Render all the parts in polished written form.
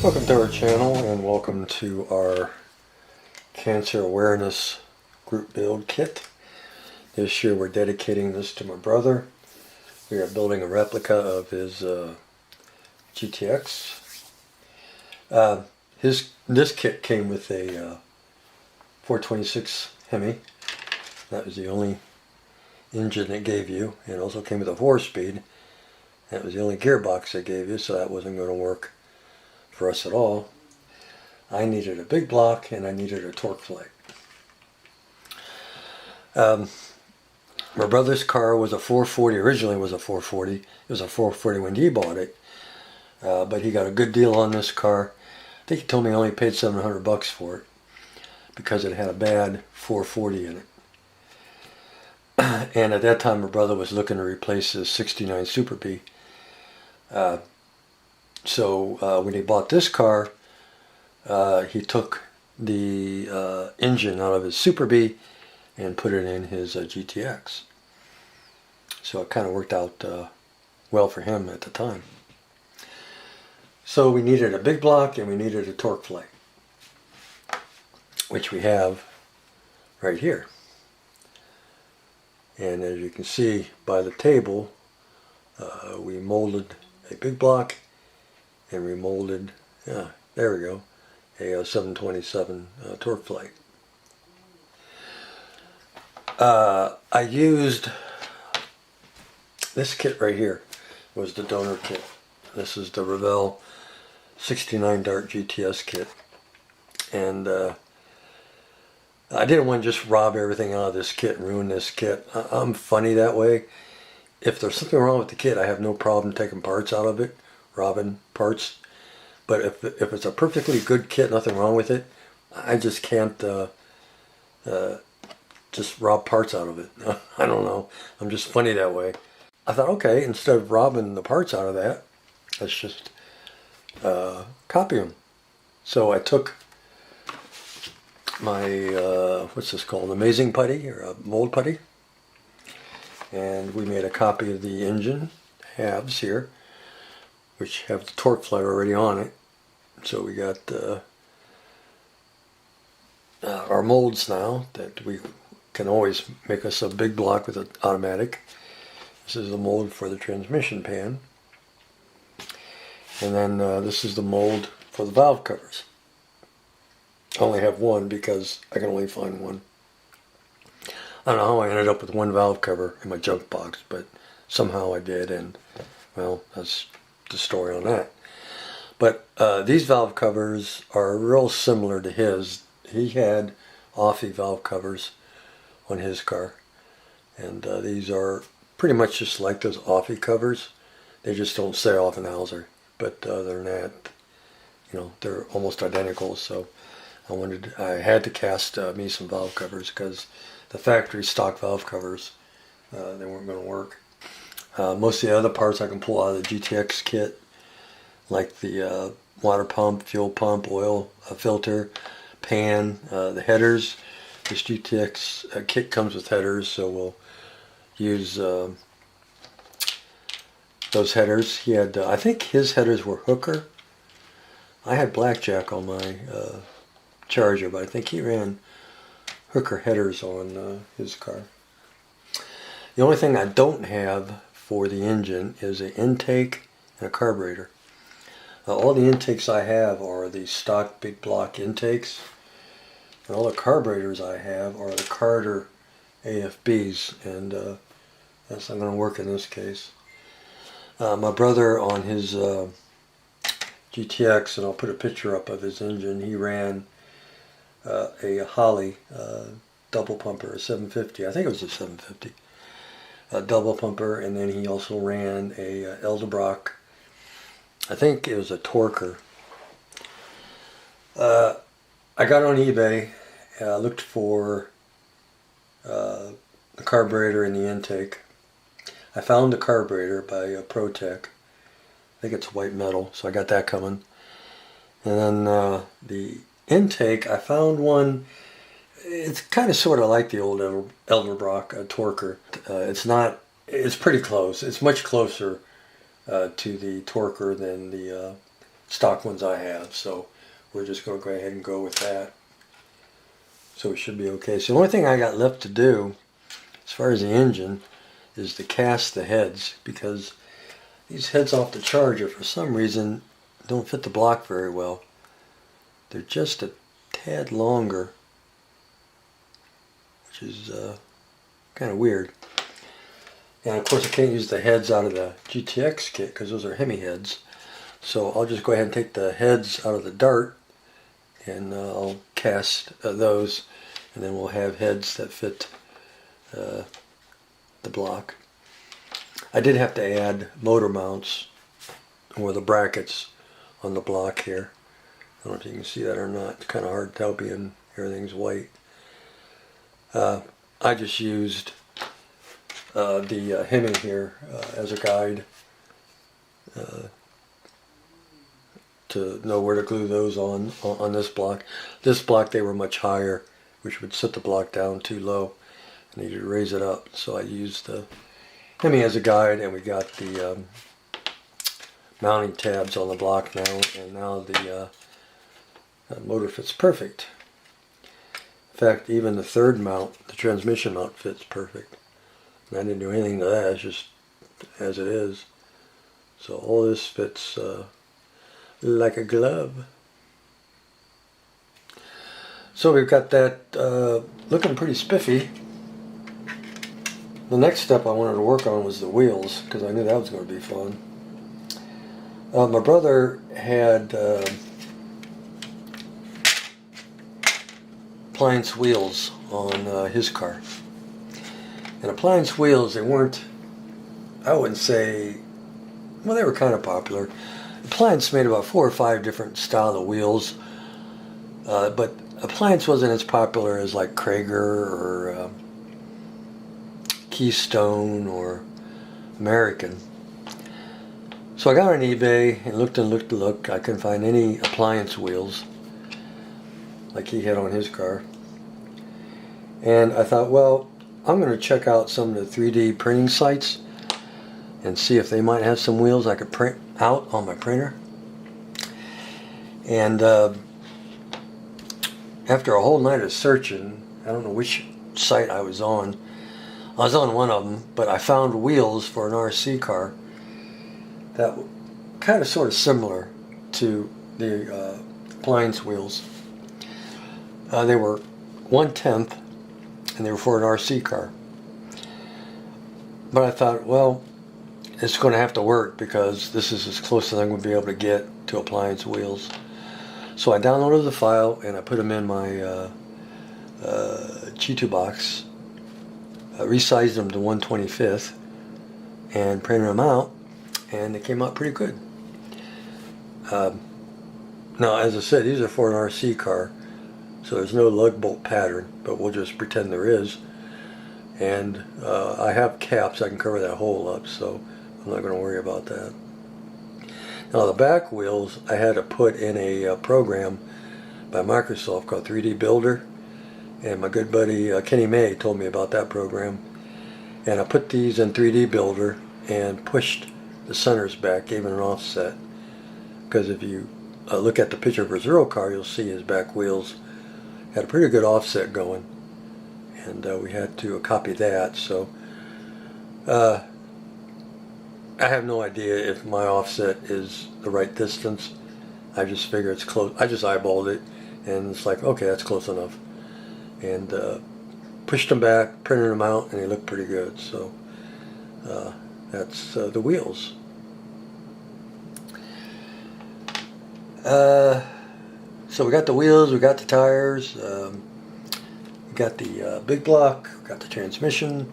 Welcome to our channel and welcome to our cancer awareness group build kit. This year we're dedicating this to my brother. We are building a replica of his GTX. This kit came with a 426 Hemi. That was the only engine it gave you. It also came with a 4-speed. That was the only gearbox they gave you, so that wasn't going to work for us at all. I needed a big block and I needed a torque flight. My brother's car was a 440, originally was a 440. It was a 440 when he bought it, but he got a good deal on this car. I think he told me he only paid $700 for it because it had a bad 440 in it. And at that time my brother was looking to replace his 69 Super B. So when he bought this car, he took the engine out of his Super B and put it in his GTX. So it kind of worked out well for him at the time. So we needed a big block and we needed a torque flight, which we have right here. And as you can see by the table, we molded a big block and we molded, there we go, a 727 torque flight. I used this kit right here, was the donor kit. This is the Revell 69 Dart GTS kit. And I didn't want to just rob everything out of this kit and ruin this kit. I'm funny that way. If there's something wrong with the kit, I have no problem taking parts out of it, robbing parts. But if it's a perfectly good kit, nothing wrong with it, I just can't just rob parts out of it. I don't know. I'm just funny that way. I thought, okay, instead of robbing the parts out of that, let's just copy them. So I took my, what's this called, amazing putty, or mold putty. And we made a copy of the engine halves here, which have the torque flight already on it. So we got our molds now that we can always make us a big block with an automatic. This is the mold for the transmission pan. And then this is the mold for the valve covers. I only have one because I can only find one. I don't know how I ended up with one valve cover in my junk box, but somehow I did, and well, that's the story on that. But these valve covers are real similar to his. He had Offie valve covers on his car, and these are pretty much just like those Offie covers. They just don't say Offenhauser, but other than that, you know, they're almost identical. So I had to cast me some valve covers because the factory stock valve covers, they weren't going to work. Most of the other parts I can pull out of the GTX kit, like the water pump, fuel pump, oil filter, pan, the headers. This GTX kit comes with headers, so we'll use those headers. He had, I think his headers were Hooker. I had Blackjack on my Charger, but I think he ran Hooker headers on his car. The only thing I don't have for the engine is an intake and a carburetor. All the intakes I have are the stock big block intakes, and all the carburetors I have are the Carter AFBs, and that's not going to work in this case. My brother on his GTX, and I'll put a picture up of his engine, he ran a Holley double pumper, a 750. I think it was a 750. A double pumper, and then he also ran a Eldebrock. I think it was a Torker. I got on eBay, looked for the carburetor in the intake. I found the carburetor by ProTech. I think it's white metal, so I got that coming. And then the intake, I found one. It's kind of sort of like the old Eldebrock Torker. It's pretty close. It's much closer to the Torker than the stock ones I have. So we're just going to go ahead and go with that. So we should be okay. So the only thing I got left to do as far as the engine is to cast the heads, because these heads off the Charger for some reason don't fit the block very well. They're just a tad longer, which is kind of weird. And of course I can't use the heads out of the GTX kit because those are Hemi heads. So I'll just go ahead and take the heads out of the Dart, and I'll cast those, and then we'll have heads that fit the block. I did have to add motor mounts, or the brackets on the block here. I don't know if you can see that or not. It's kind of hard to tell being everything's white. I just used the Hemi here as a guide to know where to glue those on this block. This block, they were much higher, which would set the block down too low. I needed to raise it up, so I used the Hemi as a guide, and we got the mounting tabs on the block now, and now the motor fits perfect. In fact, even the third mount, the transmission mount, fits perfect. And I didn't do anything to that, it's just as it is. So all this fits like a glove. So we've got that looking pretty spiffy. The next step I wanted to work on was the wheels, because I knew that was going to be fun. My brother had appliance wheels on his car. And appliance wheels, they weren't, I wouldn't say, well, they were kind of popular. Appliance made about 4 or 5 different style of wheels, but Appliance wasn't as popular as like Krager or Keystone or American. So I got on eBay and looked and looked and looked. I couldn't find any appliance wheels like he had on his car. And I thought, well, I'm going to check out some of the 3D printing sites and see if they might have some wheels I could print out on my printer. And after a whole night of searching, I don't know which site I was on. I was on one of them, but I found wheels for an RC car that were kind of sort of similar to the appliance wheels. They were 1/10, and they were for an RC car. But I thought, well, it's going to have to work because this is as close as I'm going to be able to get to appliance wheels. So I downloaded the file and I put them in my G2 box, resized them to 1/25th, and printed them out, and they came out pretty good. Now, as I said, these are for an RC car, so there's no lug bolt pattern, but we'll just pretend there is. And I have caps, I can cover that hole up, so I'm not going to worry about that. Now the back wheels I had to put in a program by Microsoft called 3D Builder, and my good buddy Kenny May told me about that program. And I put these in 3D Builder and pushed the centers back, gave it an offset, because if you look at the picture of his real car, you'll see his back wheels had a pretty good offset going, and we had to copy that. So I have no idea if my offset is the right distance. I just figure it's close. I just eyeballed it, and it's like, okay, that's close enough. And pushed them back, printed them out, and they look pretty good. So that's the wheels. So we got the wheels, we got the tires, we got the big block, we got the transmission.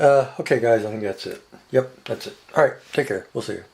Okay guys, I think that's it. Yep, that's it. Alright, take care. We'll see you.